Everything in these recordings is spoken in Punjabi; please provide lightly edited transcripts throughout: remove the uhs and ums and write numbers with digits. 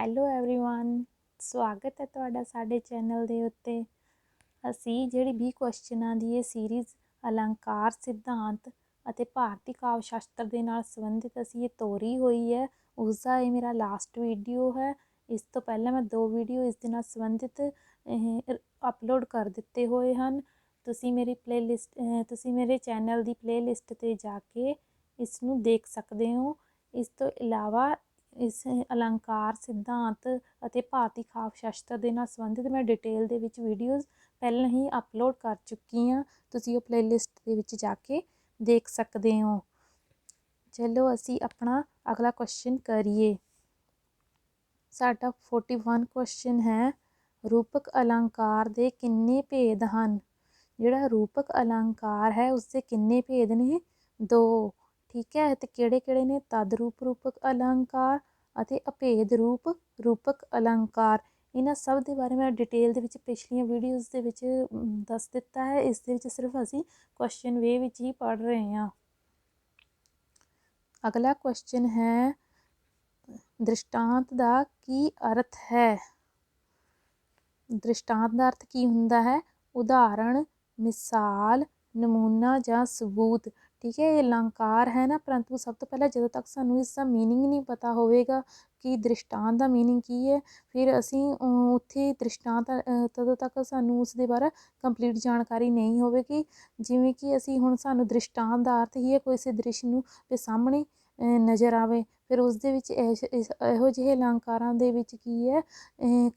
ਹੈਲੋ एवरीवन, स्वागत है तुहाडा साडे चैनल दे उत्ते। ਅਸੀਂ ਜਿਹੜੀ 20 ਕੁਐਸਚਨਾਂ ਦੀ ਇਹ ਸੀਰੀਜ਼ ਅਲੰਕਾਰ ਸਿਧਾਂਤ ਅਤੇ ਭਾਰਤੀ ਕਾਵਿ ਸ਼ਾਸਤਰ ਦੇ ਨਾਲ ਸੰਬੰਧਿਤ ਅਸੀਂ ਇਹ ਤੋਰੀ ਹੋਈ ਹੈ। ਉਸ ਦਾ ਇਹ ਮੇਰਾ ਲਾਸਟ ਵੀਡੀਓ ਹੈ। ਇਸ ਤੋਂ ਪਹਿਲਾਂ ਮੈਂ 2 ਵੀਡੀਓ ਇਸ ਦੇ ਨਾਲ ਸੰਬੰਧਿਤ ਅਪਲੋਡ ਕਰ ਦਿੱਤੇ ਹੋਏ ਹਨ। ਤੁਸੀਂ ਮੇਰੇ ਚੈਨਲ ਦੀ ਪਲੇਲਿਸਟ 'ਤੇ ਜਾ ਕੇ ਇਸ ਨੂੰ ਦੇਖ ਸਕਦੇ ਹੋ। ਇਸ ਤੋਂ ਇਲਾਵਾ ਇਸ ਅਲੰਕਾਰ ਸਿਧਾਂਤ ਅਤੇ ਭਾਰਤੀ ਕਾਵਿ ਸ਼ਾਸਤਰ ਦੇ ਨਾਲ ਸੰਬੰਧਿਤ ਮੈਂ ਡਿਟੇਲ ਦੇ ਵਿੱਚ ਵੀਡੀਓਜ਼ ਪਹਿਲਾਂ ਹੀ ਅਪਲੋਡ ਕਰ ਚੁੱਕੀ ਹਾਂ। ਤੁਸੀਂ ਉਹ ਪਲੇਲਿਸਟ ਦੇ ਵਿੱਚ ਜਾ ਕੇ ਦੇਖ ਸਕਦੇ ਹੋ। ਚਲੋ ਅਸੀਂ ਆਪਣਾ ਅਗਲਾ ਕੁਐਸਚਨ ਕਰੀਏ। ਸਾਡਾ 41 ਕੁਐਸਚਨ ਹੈ, ਰੂਪਕ ਅਲੰਕਾਰ ਦੇ ਕਿੰਨੇ ਭੇਦ ਹਨ? ਜਿਹੜਾ ਰੂਪਕ ਅਲੰਕਾਰ ਹੈ ਉਸਦੇ ਕਿੰਨੇ ਭੇਦ ਨੇ? 2। ਠੀਕ ਹੈ, ਤੇ ਕਿਹੜੇ ਕਿਹੜੇ ਨੇ? ਤਦਰੂਪ ਰੂਪਕ ਅਲੰਕਾਰ ਅਤੇ ਅਭੇਦ ਰੂਪਕ ਅਲੰਕਾਰ। ਇਹਨਾਂ ਸਭ ਦੇ ਬਾਰੇ ਮੈਂ ਡਿਟੇਲ ਦੇ ਵਿੱਚ ਪਿਛਲੀਆਂ ਵੀਡੀਓਜ਼ ਦੇ ਵਿੱਚ ਦੱਸ ਦਿੱਤਾ ਹੈ। ਇਸ ਦੇ ਵਿੱਚ ਸਿਰਫ ਅਸੀਂ ਕੁਐਸਚਨ ਵੇ ਵਿੱਚ ਹੀ ਪੜ੍ਹ ਰਹੇ ਹਾਂ। ਅਗਲਾ ਕੁਐਸਚਨ ਹੈ, ਦ੍ਰਿਸ਼ਟਾਂਤ ਦਾ ਕੀ ਅਰਥ ਹੈ? ਦ੍ਰਿਸ਼ਟਾਂਤ ਦਾ ਅਰਥ ਕੀ ਹੁੰਦਾ ਹੈ? ਉਦਾਹਰਣ, ਮਿਸਾਲ, ਨਮੂਨਾ ਜਾਂ ਸਬੂਤ। ਠੀਕ ਹੈ, ਇਹ ਅਲੰਕਾਰ ਹੈ ਨਾ, ਪਰੰਤੂ ਸਭ ਤੋਂ ਪਹਿਲਾਂ ਜਦੋਂ ਤੱਕ ਸਾਨੂੰ ਇਸ ਦਾ ਮੀਨਿੰਗ ਨਹੀਂ ਪਤਾ ਹੋਵੇਗਾ ਕਿ ਦ੍ਰਿਸ਼ਟਾਂਤ ਦਾ ਮੀਨਿੰਗ ਕੀ ਹੈ, ਫਿਰ ਅਸੀਂ ਉੱਥੇ ਦ੍ਰਿਸ਼ਟਾਂਤ ਤਦੋਂ ਤੱਕ ਸਾਨੂੰ ਉਸ ਦੇ ਬਾਰੇ ਕੰਪਲੀਟ ਜਾਣਕਾਰੀ ਨਹੀਂ ਹੋਵੇਗੀ। ਜਿਵੇਂ ਕਿ ਅਸੀਂ ਹੁਣ ਸਾਨੂੰ ਦ੍ਰਿਸ਼ਟਾਂਤ ਦਾ ਅਰਥ ਹੀ ਹੈ ਕਿਸੇ ਦ੍ਰਿਸ਼ ਨੂੰ ਦੇ ਸਾਹਮਣੇ ਨਜ਼ਰ ਆਵੇ। ਫਿਰ ਉਸ ਦੇ ਵਿੱਚ ਇਹੋ ਜਿਹੇ ਅਲੰਕਾਰਾਂ ਦੇ ਵਿੱਚ ਕੀ ਹੈ,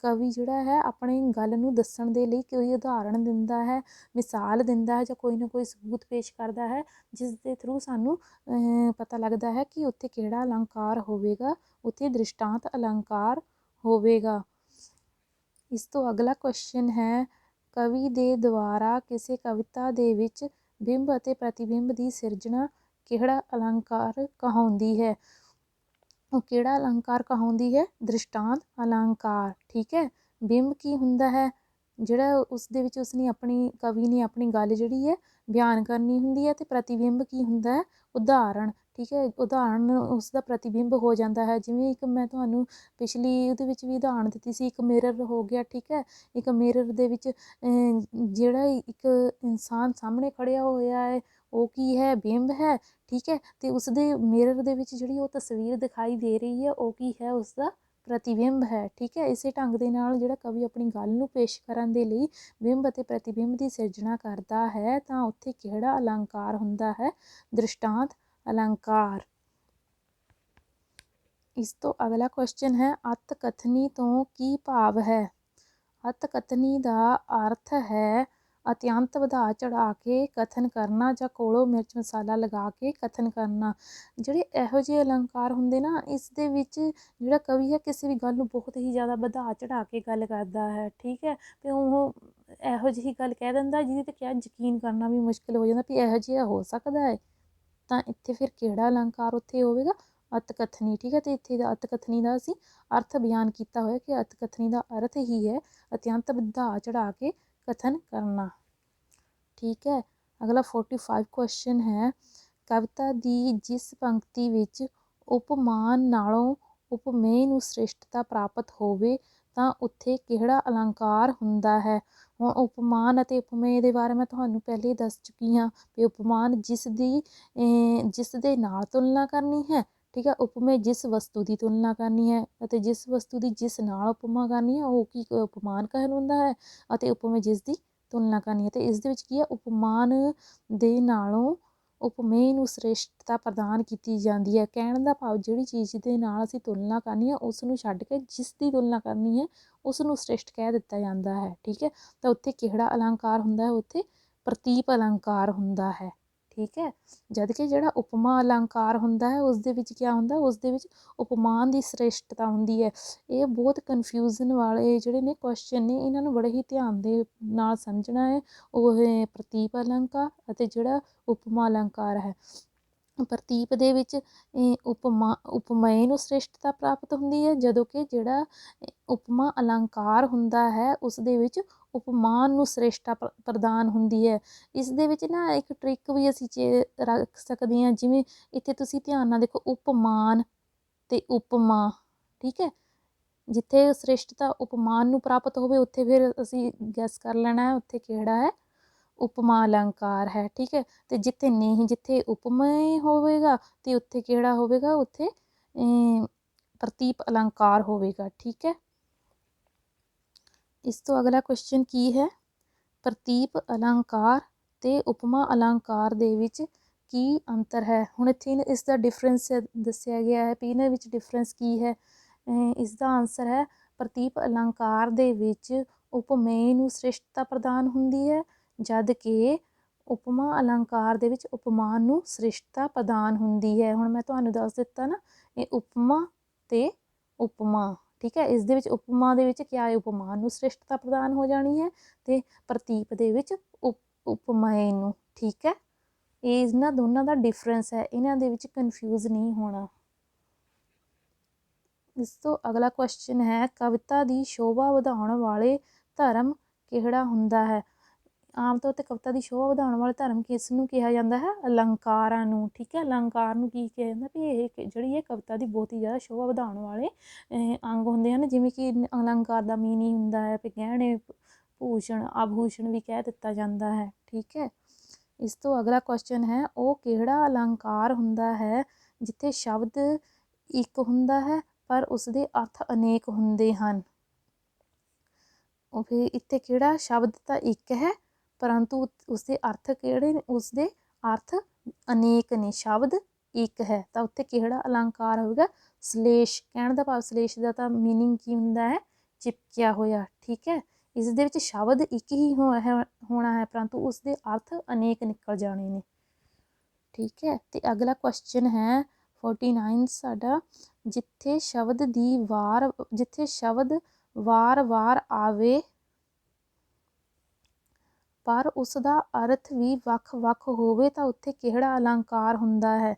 ਕਵੀ ਜਿਹੜਾ ਹੈ ਆਪਣੀ ਗੱਲ ਨੂੰ ਦੱਸਣ ਦੇ ਲਈ ਕੋਈ ਉਦਾਹਰਣ ਦਿੰਦਾ ਹੈ, ਮਿਸਾਲ ਦਿੰਦਾ ਹੈ ਜਾਂ ਕੋਈ ਨਾ ਕੋਈ ਸਬੂਤ ਪੇਸ਼ ਕਰਦਾ ਹੈ, ਜਿਸ ਦੇ ਥਰੂ ਸਾਨੂੰ ਪਤਾ ਲੱਗਦਾ ਹੈ ਕਿ ਉੱਥੇ ਕਿਹੜਾ ਅਲੰਕਾਰ ਹੋਵੇਗਾ, ਉੱਥੇ ਦ੍ਰਿਸ਼ਟਾਂਤ ਅਲੰਕਾਰ ਹੋਵੇਗਾ। ਇਸ ਤੋਂ ਅਗਲਾ ਕੁਐਸਚਨ ਹੈ, ਕਵੀ ਦੇ ਦੁਆਰਾ ਕਿਸੇ ਕਵਿਤਾ ਦੇ ਵਿੱਚ ਬਿੰਬ ਅਤੇ ਪ੍ਰਤੀਬਿੰਬ ਦੀ ਸਿਰਜਣਾ ਕਿਹੜਾ ਅਲੰਕਾਰ ਕਹਾਉਂਦੀ ਹੈ? ਉਹ ਕਿਹੜਾ ਅਲੰਕਾਰ ਕਹਾਉਂਦੀ ਹੈ? ਦ੍ਰਿਸ਼ਟਾਂਤ ਅਲੰਕਾਰ। ਠੀਕ ਹੈ, ਬਿੰਬ ਕੀ ਹੁੰਦਾ ਹੈ? ਜਿਹੜਾ ਉਸ ਦੇ ਵਿੱਚ ਕਵੀ ਨੇ ਆਪਣੀ ਗੱਲ ਜਿਹੜੀ ਹੈ ਬਿਆਨ ਕਰਨੀ ਹੁੰਦੀ ਹੈ। ਅਤੇ ਪ੍ਰਤੀਬਿੰਬ ਕੀ ਹੁੰਦਾ ਹੈ? ਉਦਾਹਰਣ। ਠੀਕ ਹੈ, ਉਦਾਹਰਣ ਉਸ ਦਾ ਪ੍ਰਤੀਬਿੰਬ ਹੋ ਜਾਂਦਾ ਹੈ। ਜਿਵੇਂ ਇੱਕ ਮੈਂ ਤੁਹਾਨੂੰ ਪਿਛਲੀ ਉਹਦੇ ਵਿੱਚ ਵੀ ਉਦਾਹਰਣ ਦਿੱਤੀ ਸੀ, ਇੱਕ ਮਿਰਰ ਹੋ ਗਿਆ। ਠੀਕ ਹੈ, ਇੱਕ ਮਿਰਰ ਦੇ ਵਿੱਚ ਜਿਹੜਾ ਇੱਕ ਇਨਸਾਨ ਸਾਹਮਣੇ ਖੜਿਆ ਹੋਇਆ ਹੈ ਉਹ ਕੀ ਹੈ? ਬਿੰਬ ਹੈ। ਠੀਕ ਹੈ, ਅਤੇ ਉਸਦੇ ਮਿਰਰ ਦੇ ਵਿੱਚ ਜਿਹੜੀ ਉਹ ਤਸਵੀਰ ਦਿਖਾਈ ਦੇ ਰਹੀ ਹੈ ਉਹ ਕੀ ਹੈ? ਉਸਦਾ ਪ੍ਰਤੀਬਿੰਬ ਹੈ। ਠੀਕ ਹੈ, ਇਸੇ ਢੰਗ ਦੇ ਨਾਲ ਜਿਹੜਾ ਕਵੀ ਆਪਣੀ ਗੱਲ ਨੂੰ ਪੇਸ਼ ਕਰਨ ਦੇ ਲਈ ਬਿੰਬ ਅਤੇ ਪ੍ਰਤੀਬਿੰਬ ਦੀ ਸਿਰਜਣਾ ਕਰਦਾ ਹੈ ਤਾਂ ਉੱਥੇ ਕਿਹੜਾ ਅਲੰਕਾਰ ਹੁੰਦਾ ਹੈ? ਦ੍ਰਿਸ਼ਟਾਂਤ ਅਲੰਕਾਰ। ਇਸ ਤੋਂ ਅਗਲਾ ਕੁਐਸਚਨ ਹੈ, ਅਤਿ ਕਥਨੀ ਤੋਂ ਕੀ ਭਾਵ ਹੈ? ਅਤਿ ਕਥਨੀ ਦਾ ਅਰਥ ਹੈ ਅਤਿਅੰਤ ਵਧਾ ਚੜ੍ਹਾ ਕੇ ਕਥਨ ਕਰਨਾ ਜਾਂ ਕੋਲੋਂ ਮਿਰਚ ਮਸਾਲਾ ਲਗਾ ਕੇ ਕਥਨ ਕਰਨਾ। ਜਿਹੜੇ ਇਹੋ ਜਿਹੇ ਅਲੰਕਾਰ ਹੁੰਦੇ ਨਾ, ਇਸ ਦੇ ਵਿੱਚ ਜਿਹੜਾ ਕਵੀ ਹੈ ਕਿਸੇ ਵੀ ਗੱਲ ਨੂੰ ਬਹੁਤ ਹੀ ਜ਼ਿਆਦਾ ਵਧਾ ਚੜ੍ਹਾ ਕੇ ਗੱਲ ਕਰਦਾ ਹੈ। ਠੀਕ ਹੈ, ਅਤੇ ਉਹ ਇਹੋ ਜਿਹੀ ਗੱਲ ਕਹਿ ਦਿੰਦਾ ਜਿਹਦੇ 'ਤੇ ਕਿਆ ਯਕੀਨ ਕਰਨਾ ਵੀ ਮੁਸ਼ਕਿਲ ਹੋ ਜਾਂਦਾ ਵੀ ਇਹੋ ਜਿਹਾ ਹੋ ਸਕਦਾ ਹੈ। ਤਾਂ ਇੱਥੇ ਫਿਰ ਕਿਹੜਾ ਅਲੰਕਾਰ ਉੱਥੇ ਹੋਵੇਗਾ? ਅਤਿ ਕਥਨੀ। ਠੀਕ ਹੈ, ਅਤੇ ਇੱਥੇ ਦਾ ਅਤਿ ਕਥਨੀ ਦਾ ਅਸੀਂ ਅਰਥ ਬਿਆਨ ਕੀਤਾ ਹੋਇਆ ਕਿ ਅਤਿ ਕਥਨੀ ਦਾ ਅਰਥ ਹੀ ਹੈ ਅਤਿਅੰਤ ਵਧਾ ਚੜ੍ਹਾ ਕੇ ਕਥਨ ਕਰਨਾ। ਠੀਕ ਹੈ, ਅਗਲਾ 45 ਕੁਐਸਚਨ ਹੈ, ਕਵਿਤਾ ਦੀ ਜਿਸ ਪੰਕਤੀ ਵਿੱਚ ਉਪਮਾਨ ਨਾਲੋਂ ਉਪਮੇय ਨੂੰ ਸ੍ਰੇਸ਼ਟਤਾ ਪ੍ਰਾਪਤ ਹੋਵੇ ਤਾਂ ਉੱਥੇ ਕਿਹੜਾ ਅਲੰਕਾਰ ਹੁੰਦਾ ਹੈ? ਹੁਣ ਉਪਮਾਨ ਅਤੇ ਉਪਮੇय ਦੇ ਬਾਰੇ ਮੈਂ ਤੁਹਾਨੂੰ ਪਹਿਲੇ ਦੱਸ ਚੁੱਕੀ ਹਾਂ ਵੀ ਉਪਮਾਨ ਜਿਸ ਦੇ ਨਾਲ ਤੁਲਨਾ ਕਰਨੀ ਹੈ। ਠੀਕ ਹੈ, ਉਪਮੇय ਜਿਸ ਵਸਤੂ ਦੀ ਤੁਲਨਾ ਕਰਨੀ ਹੈ, ਅਤੇ ਜਿਸ ਵਸਤੂ ਦੀ ਜਿਸ ਨਾਲ ਉਪਮਾ ਕਰਨੀ ਹੈ ਉਹ ਕੀ ਉਪਮਾਨ ਕਹਿਲਾਉਂਦਾ ਹੈ, ਅਤੇ ਉਪਮੇय ਜਿਸ ਦੀ ਤੁਲਨਾ ਕਰਨੀ ਹੈ। ਅਤੇ ਇਸ ਦੇ ਵਿੱਚ ਕੀ ਹੈ, ਉਪਮਾਨ ਦੇ ਨਾਲੋਂ ਉਪਮੇय ਨੂੰ ਸ੍ਰੇਸ਼ਟਤਾ ਪ੍ਰਦਾਨ ਕੀਤੀ ਜਾਂਦੀ ਹੈ। ਕਹਿਣ ਦਾ ਭਾਵ ਜਿਹੜੀ ਚੀਜ਼ ਦੇ ਨਾਲ ਅਸੀਂ ਤੁਲਨਾ ਕਰਨੀ ਹੈ ਉਸ ਨੂੰ ਛੱਡ ਕੇ ਜਿਸ ਦੀ ਤੁਲਨਾ ਕਰਨੀ ਹੈ ਉਸ ਨੂੰ ਸ੍ਰੇਸ਼ਟ ਕਹਿ ਦਿੱਤਾ ਜਾਂਦਾ ਹੈ। ਠੀਕ ਹੈ, ਤਾਂ ਉੱਥੇ ਕਿਹੜਾ ਅਲੰਕਾਰ ਹੁੰਦਾ ਹੈ? ਉੱਥੇ ਪ੍ਰਤੀਪ ਅਲੰਕਾਰ ਹੁੰਦਾ ਹੈ। ਠੀਕ ਹੈ, ਜਦ ਕਿ ਜਿਹੜਾ ਉਪਮਾ ਅਲੰਕਾਰ ਹੁੰਦਾ ਹੈ ਉਸ ਦੇ ਵਿੱਚ ਕਿਆ ਹੁੰਦਾ? ਉਸ ਦੇ ਵਿੱਚ ਉਪਮਾਨ ਦੀ ਸ੍ਰੇਸ਼ਟਤਾ ਹੁੰਦੀ ਹੈ। ਇਹ ਬਹੁਤ ਕਨਫਿਊਜ਼ਨ ਵਾਲੇ ਜਿਹੜੇ ਨੇ ਕੁਐਸਚਨ ਨੇ, ਇਹਨਾਂ ਨੂੰ ਬੜੇ ਹੀ ਧਿਆਨ ਦੇ ਨਾਲ ਸਮਝਣਾ ਹੈ। ਉਹ ਪ੍ਰਤੀਪ ਅਲੰਕਾਰ ਅਤੇ ਜਿਹੜਾ ਉਪਮਾ ਅਲੰਕਾਰ ਹੈ। ਪ੍ਰਤੀਪ ਦੇ ਵਿੱਚ ਉਪਮੇय ਨੂੰ ਸ੍ਰੇਸ਼ਟਤਾ ਪ੍ਰਾਪਤ ਹੁੰਦੀ ਹੈ, ਜਦੋਂ ਕਿ ਜਿਹੜਾ ਉਪਮਾ ਅਲੰਕਾਰ ਹੁੰਦਾ ਹੈ ਉਸ ਦੇ ਵਿੱਚ ਉਪਮਾਨ ਨੂੰ ਸ੍ਰੇਸ਼ਟਤਾ ਪ੍ਰਦਾਨ ਹੁੰਦੀ ਹੈ। ਇਸ ਦੇ ਵਿੱਚ ਨਾ ਇੱਕ ਟ੍ਰਿਕ ਵੀ ਅਸੀਂ ਰੱਖ ਸਕਦੇ ਹਾਂ। ਜਿਵੇਂ ਇੱਥੇ ਤੁਸੀਂ ਧਿਆਨ ਨਾਲ ਦੇਖੋ, ਉਪਮਾਨ ਅਤੇ ਉਪਮਾ। ਠੀਕ ਹੈ, जिथे श्रेष्ठता उपमान नूं प्राप्त होवे उत्थे फिर असीं गैस कर लेना है उत्थे किहड़ा है, उपमा अलंकार है। ठीक है, तो जिथे नहीं, जिथे उपमेय होवेगा तो उत्थे किहड़ा होवेगा, उत्थे प्रतीप अलंकार होवेगा। ठीक है, इस तो अगला क्वेश्चन की है, प्रतीप अलंकार ते उपमा अलंकार दे विच की अंतर है। हुण इत्थे इसका डिफरेंस दस्सिया गया है भी इन्हां विच डिफरेंस की है। इसका आंसर है, प्रतीप अलंकार दे विच उपमेय नूं श्रेष्ठता प्रदान हुंदी है, जद कि उपमा अलंकार दे विच उपमान नूं श्रेष्ठता प्रदान हुंदी है। हुण मैं तुहानूं दस दित्ता ना, ये उपमा ते उपमा। ठीक है, इस दे विच उपमा दे विच क्या है, उपमान नूं श्रेष्ठता प्रदान हो जानी है ते प्रतीप दे विच उपमेय नूं। ठीक है, ये इन्हां दोनां दा डिफरेंस है, इन्हां दे विच कन्फ्यूज नहीं होना। इस तो अगला क्वेश्चन है, कविता दी शोभा वधाउण वाले धर्म किहड़ा हुंदा है। आम तौर ते कविता दी शोभा वधाउण वाले धर्म किस नूं कहा जांदा है, अलंकारां नूं। ठीक है, अलंकार नूं की कहा जांदा भी ये जिहड़ी है कविता दी बहुत ही ज़्यादा शोभा वधाउण वाले अंग हुंदे हन, जिवें कि अलंकार दा मीनिंग हुंदा है भी गहणे भूषण आभूषण भी कह दित्ता जांदा है। ठीक है, इस तो अगला क्वेश्चन है, ਉਹ ਕਿਹੜਾ अलंकार हुंदा है जिथे शब्द एक हुंदा है पर उसदे अर्थ अनेक हुंदे हन। फिर इत्थे किहड़ा शब्द तां एक है परंतु उसदे अर्थ किहड़े ने, उसदे अर्थ अनेक ने, शब्द एक है तां उत्थे किहड़ा अलंकार होगा, श्लेष। कहण दा भाव श्लेष दा तां मीनिंग की हुंदा है, चिपकिया होया। ठीक है, इस दे विच शब्द एक ही होना है परंतु उसदे अर्थ अनेक निकल जाने ने। ठीक है, तो अगला क्वेश्चन है 49 साडा, जिथे शब्द दी वार जिथे शब्द वार वार आवे पर उसदा अर्थ भी ਵੱਖ-ਵੱਖ ਹੋਵੇ ਤਾਂ ਉੱਥੇ ਕਿਹੜਾ ਅਲੰਕਾਰ ਹੁੰਦਾ ਹੈ।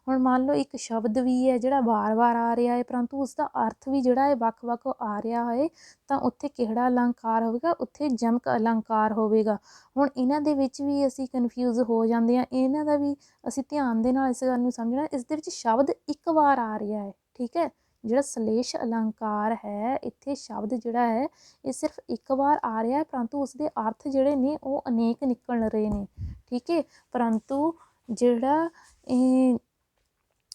ਹੁਣ ਮੰਨ ਲਓ ਇੱਕ ਸ਼ਬਦ ਵੀ ਹੈ ਜਿਹੜਾ ਵਾਰ-ਵਾਰ ਆ ਰਿਹਾ ਹੈ ਪਰੰਤੂ ਉਸਦਾ ਅਰਥ ਵੀ ਜਿਹੜਾ ਹੈ ਵੱਖ-ਵੱਖ ਆ ਰਿਹਾ ਹੈ ਤਾਂ ਉੱਥੇ ਕਿਹੜਾ ਅਲੰਕਾਰ ਹੋਵੇਗਾ, ਉੱਥੇ ਜਮਕ ਅਲੰਕਾਰ ਹੋਵੇਗਾ। ਹੁਣ ਇਹਨਾਂ ਦੇ ਵਿੱਚ ਵੀ ਅਸੀਂ ਕਨਫਿਊਜ਼ ਹੋ ਜਾਂਦੇ ਹਾਂ, ਇਹਨਾਂ ਦਾ ਵੀ ਅਸੀਂ ਧਿਆਨ ਦੇ ਨਾਲ ਇਸ ਗੱਲ ਨੂੰ ਸਮਝਣਾ। ਇਸ ਦੇ ਵਿੱਚ ਸ਼ਬਦ ਇੱਕ ਵਾਰ ਆ ਰਿਹਾ ਹੈ। ਠੀਕ ਹੈ, ਜਿਹੜਾ ਸਲੇਸ਼ ਅਲੰਕਾਰ ਹੈ ਇੱਥੇ ਸ਼ਬਦ ਜਿਹੜਾ ਹੈ ਇਹ ਸਿਰਫ ਇੱਕ ਵਾਰ ਆ ਰਿਹਾ ਪਰੰਤੂ ਉਸਦੇ ਅਰਥ ਜਿਹੜੇ ਨੇ ਉਹ ਅਨੇਕ ਨਿਕਲ ਰਹੇ ਨੇ। ਠੀਕ ਹੈ, ਪਰੰਤੂ ਜਿਹੜਾ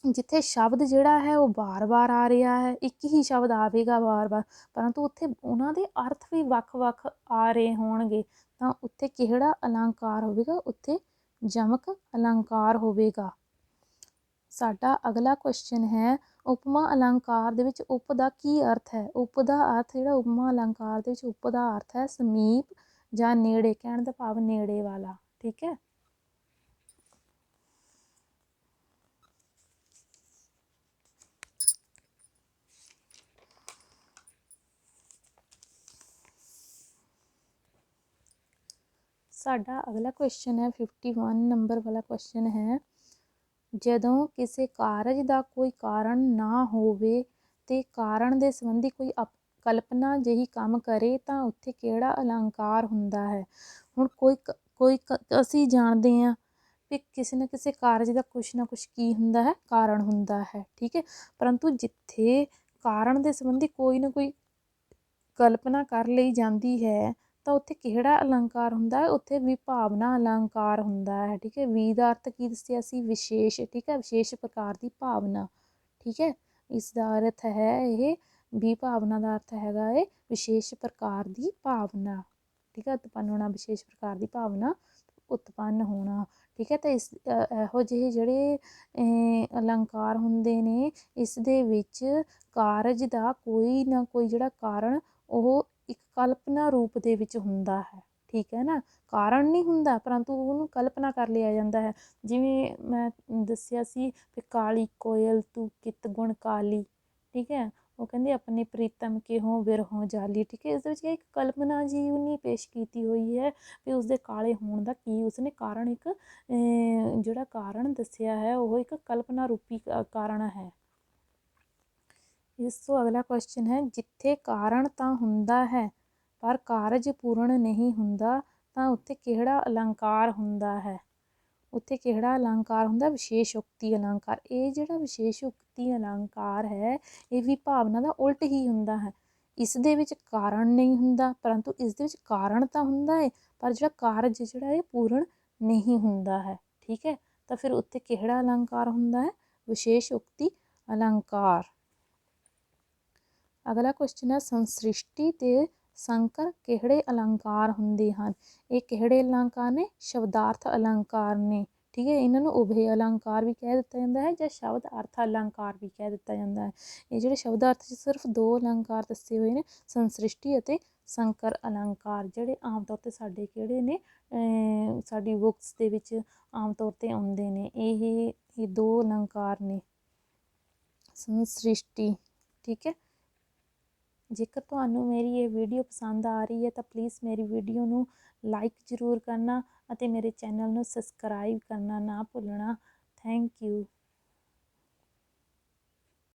ਜਿੱਥੇ ਸ਼ਬਦ ਜਿਹੜਾ ਹੈ ਉਹ ਵਾਰ-ਵਾਰ ਆ ਰਿਹਾ ਹੈ, ਇੱਕ ਹੀ ਸ਼ਬਦ ਆਵੇਗਾ ਵਾਰ-ਵਾਰ ਪਰੰਤੂ ਉੱਥੇ ਉਹਨਾਂ ਦੇ ਅਰਥ ਵੀ ਵੱਖ-ਵੱਖ ਆ ਰਹੇ ਹੋਣਗੇ ਤਾਂ ਉੱਥੇ ਕਿਹੜਾ ਅਲੰਕਾਰ ਹੋਵੇਗਾ, ਉੱਥੇ ਜਮਕ ਅਲੰਕਾਰ ਹੋਵੇਗਾ। ਸਾਡਾ ਅਗਲਾ ਕੁਐਸਚਨ ਹੈ, ਉਪਮਾ ਅਲੰਕਾਰ ਦੇ ਵਿੱਚ ਉਪ ਦਾ ਕੀ ਅਰਥ ਹੈ। ਉਪ ਦਾ ਅਰਥ ਜਿਹੜਾ ਉਪਮਾ ਅਲੰਕਾਰ ਦੇ ਵਿੱਚ ਉਪ ਦਾ ਅਰਥ ਹੈ ਸਮੀਪ ਜਾਂ ਨੇੜੇ, ਕਹਿਣ ਦਾ ਭਾਵ ਨੇੜੇ ਵਾਲਾ। ਠੀਕ ਹੈ, ਸਾਡਾ ਅਗਲਾ ਕੁਐਸਚਨ ਹੈ 51 ਨੰਬਰ ਵਾਲਾ ਕੁਐਸਚਨ ਹੈ, ਜਦੋਂ ਕਿਸੇ ਕਾਰਜ ਦਾ ਕੋਈ ਕਾਰਨ ਨਾ ਹੋਵੇ ਤੇ ਕਾਰਨ ਦੇ ਸੰਬੰਧੀ ਕੋਈ ਕਲਪਨਾ ਜਿਹੀ ਕੰਮ ਕਰੇ ਤਾਂ ਉੱਥੇ ਕਿਹੜਾ ਅਲੰਕਾਰ ਹੁੰਦਾ ਹੈ। ਹੁਣ ਕੋਈ ਅਸੀਂ ਜਾਣਦੇ ਹਾਂ ਵੀ ਕਿਸੇ ਨਾ ਕਿਸੇ ਕਾਰਜ ਦਾ ਕੁਛ ਨਾ ਕੁਛ ਕੀ ਹੁੰਦਾ ਹੈ, ਕਾਰਨ ਹੁੰਦਾ ਹੈ। ਠੀਕ ਹੈ, ਪਰੰਤੂ ਜਿੱਥੇ ਕਾਰਨ ਦੇ ਸੰਬੰਧੀ ਕੋਈ ਨਾ ਕੋਈ ਕਲਪਨਾ ਕਰ ਲਈ ਜਾਂਦੀ ਹੈ ਤਾਂ ਉੱਥੇ ਕਿਹੜਾ ਅਲੰਕਾਰ ਹੁੰਦਾ ਹੈ, ਉੱਥੇ ਵਿਭਾਵਨਾ ਅਲੰਕਾਰ ਹੁੰਦਾ ਹੈ। ਠੀਕ ਹੈ, ਵੀ ਦਾ ਅਰਥ ਕੀ ਦੱਸਿਆ ਸੀ, ਵਿਸ਼ੇਸ਼। ਠੀਕ ਹੈ, ਵਿਸ਼ੇਸ਼ ਪ੍ਰਕਾਰ ਦੀ ਭਾਵਨਾ। ਠੀਕ ਹੈ, ਇਸ ਦਾ ਅਰਥ ਹੈ ਇਹ ਵਿਭਾਵਨਾ ਦਾ ਅਰਥ ਹੈਗਾ ਇਹ ਵਿਸ਼ੇਸ਼ ਪ੍ਰਕਾਰ ਦੀ ਭਾਵਨਾ। ਠੀਕ ਹੈ, ਉਤਪੰਨ ਹੋਣਾ, ਵਿਸ਼ੇਸ਼ ਪ੍ਰਕਾਰ ਦੀ ਭਾਵਨਾ ਉਤਪੰਨ ਹੋਣਾ। ਠੀਕ ਹੈ, ਤਾਂ ਇਸ ਇਹੋ ਜਿਹੇ ਜਿਹੜੇ ਅਲੰਕਾਰ ਹੁੰਦੇ ਨੇ ਇਸ ਦੇ ਵਿੱਚ ਕਾਰਜ ਦਾ ਕੋਈ ਨਾ ਕੋਈ ਜਿਹੜਾ ਕਾਰਨ ਉਹ ਇੱਕ ਕਲਪਨਾ ਰੂਪ ਦੇ ਵਿੱਚ ਹੁੰਦਾ ਹੈ। ਠੀਕ ਹੈ ਨਾ, ਕਾਰਨ ਨਹੀਂ ਹੁੰਦਾ ਪਰੰਤੂ ਉਹਨੂੰ ਕਲਪਨਾ ਕਰ ਲਿਆ ਜਾਂਦਾ ਹੈ। ਜਿਵੇਂ ਮੈਂ ਦੱਸਿਆ ਸੀ ਵੀ ਕਾਲੀ ਕੋਇਲ ਤੂੰ ਕਿਤ ਗੁਣ ਕਾਲੀ। ਠੀਕ ਹੈ, ਉਹ ਕਹਿੰਦੇ ਆਪਣੇ ਪ੍ਰੀਤਮ ਕਿਹੋ ਵਿਰਹੋਂ ਜਾਲੀ। ਠੀਕ ਹੈ, ਇਸ ਦੇ ਵਿੱਚ ਇੱਕ ਕਲਪਨਾ ਜੀ ਉਹਨੇ ਪੇਸ਼ ਕੀਤੀ ਹੋਈ ਹੈ ਵੀ ਉਸਦੇ ਕਾਲੇ ਹੋਣ ਦਾ ਕੀ ਉਸਨੇ ਕਾਰਨ, ਇੱਕ ਜਿਹੜਾ ਕਾਰਨ ਦੱਸਿਆ ਹੈ ਉਹ ਇੱਕ ਕਲਪਨਾ ਰੂਪੀ ਕਾਰਨ ਹੈ। ਇਸ ਤੋਂ ਅਗਲਾ ਕੁਐਸਚਨ ਹੈ, ਜਿੱਥੇ ਕਾਰਨ ਤਾਂ ਹੁੰਦਾ ਹੈ ਪਰ ਕਾਰਜ ਪੂਰਨ ਨਹੀਂ ਹੁੰਦਾ ਤਾਂ ਉੱਥੇ ਕਿਹੜਾ ਅਲੰਕਾਰ ਹੁੰਦਾ ਹੈ। ਉੱਥੇ ਕਿਹੜਾ ਅਲੰਕਾਰ ਹੁੰਦਾ, ਵਿਸ਼ੇਸ਼ ਉਕਤੀ ਅਲੰਕਾਰ। ਇਹ ਜਿਹੜਾ ਵਿਸ਼ੇਸ਼ ਉਕਤੀ ਅਲੰਕਾਰ ਹੈ ਇਹ ਵੀ ਭਾਵਨਾ ਦਾ ਉਲਟ ਹੀ ਹੁੰਦਾ ਹੈ। ਇਸ ਦੇ ਵਿੱਚ ਕਾਰਨ ਨਹੀਂ ਹੁੰਦਾ, ਪਰੰਤੂ ਇਸ ਦੇ ਵਿੱਚ ਕਾਰਨ ਤਾਂ ਹੁੰਦਾ ਹੈ, ਪਰ ਜਿਹੜਾ ਕਾਰਜ ਜਿਹੜਾ ਇਹ ਪੂਰਨ ਨਹੀਂ ਹੁੰਦਾ ਹੈ। ਠੀਕ ਹੈ, ਤਾਂ ਫਿਰ ਉੱਥੇ ਕਿਹੜਾ ਅਲੰਕਾਰ ਹੁੰਦਾ ਹੈ? ਵਿਸ਼ੇਸ਼ ਉਕਤੀ ਅਲੰਕਾਰ। ਅਗਲਾ ਕੁਐਸਚਨ ਹੈ, ਸੰਸ੍ਰਿਸ਼ਟੀ ਤੇ ਸੰਕਰ ਕਿਹੜੇ ਅਲੰਕਾਰ ਹੁੰਦੇ ਹਨ? ਇਹ ਕਿਹੜੇ ਅਲੰਕਾਰ ਨੇ? ਸ਼ਬਦਾਰਥ ਅਲੰਕਾਰ ਨੇ। ਠੀਕ ਹੈ, ਇਹਨਾਂ ਨੂੰ ਉਭੇ ਅਲੰਕਾਰ ਵੀ ਕਹਿ ਦਿੱਤਾ ਜਾਂਦਾ ਹੈ ਜਾਂ ਸ਼ਬਦ ਅਰਥ ਅਲੰਕਾਰ ਵੀ ਕਹਿ ਦਿੱਤਾ ਜਾਂਦਾ ਹੈ। ਇਹ ਜਿਹੜੇ ਸ਼ਬਦ ਅਰਥ 'ਚ ਸਿਰਫ ਦੋ ਅਲੰਕਾਰ ਦੱਸੇ ਹੋਏ ਨੇ, ਸੰਸ੍ਰਿਸ਼ਟੀ ਅਤੇ ਸੰਕਰ ਅਲੰਕਾਰ, ਜਿਹੜੇ ਆਮ ਤੌਰ 'ਤੇ ਸਾਡੇ ਕਿਹੜੇ ਨੇ, ਸਾਡੀ ਬੁੱਕਸ ਦੇ ਵਿੱਚ ਆਮ ਤੌਰ 'ਤੇ ਆਉਂਦੇ ਨੇ। ਇਹ ਦੋ ਅਲੰਕਾਰ ਨੇ, ਸੰਸ੍ਰਿਸ਼ਟੀ। ਠੀਕ ਹੈ, ਜੇਕਰ ਤੁਹਾਨੂੰ ਮੇਰੀ ਇਹ ਵੀਡੀਓ ਪਸੰਦ ਆ ਰਹੀ ਹੈ ਤਾਂ ਪਲੀਜ਼ ਮੇਰੀ ਵੀਡੀਓ ਨੂੰ ਲਾਈਕ ਜ਼ਰੂਰ ਕਰਨਾ ਅਤੇ ਮੇਰੇ ਚੈਨਲ ਨੂੰ ਸਬਸਕ੍ਰਾਈਬ ਕਰਨਾ ਨਾ ਭੁੱਲਣਾ। Thank you.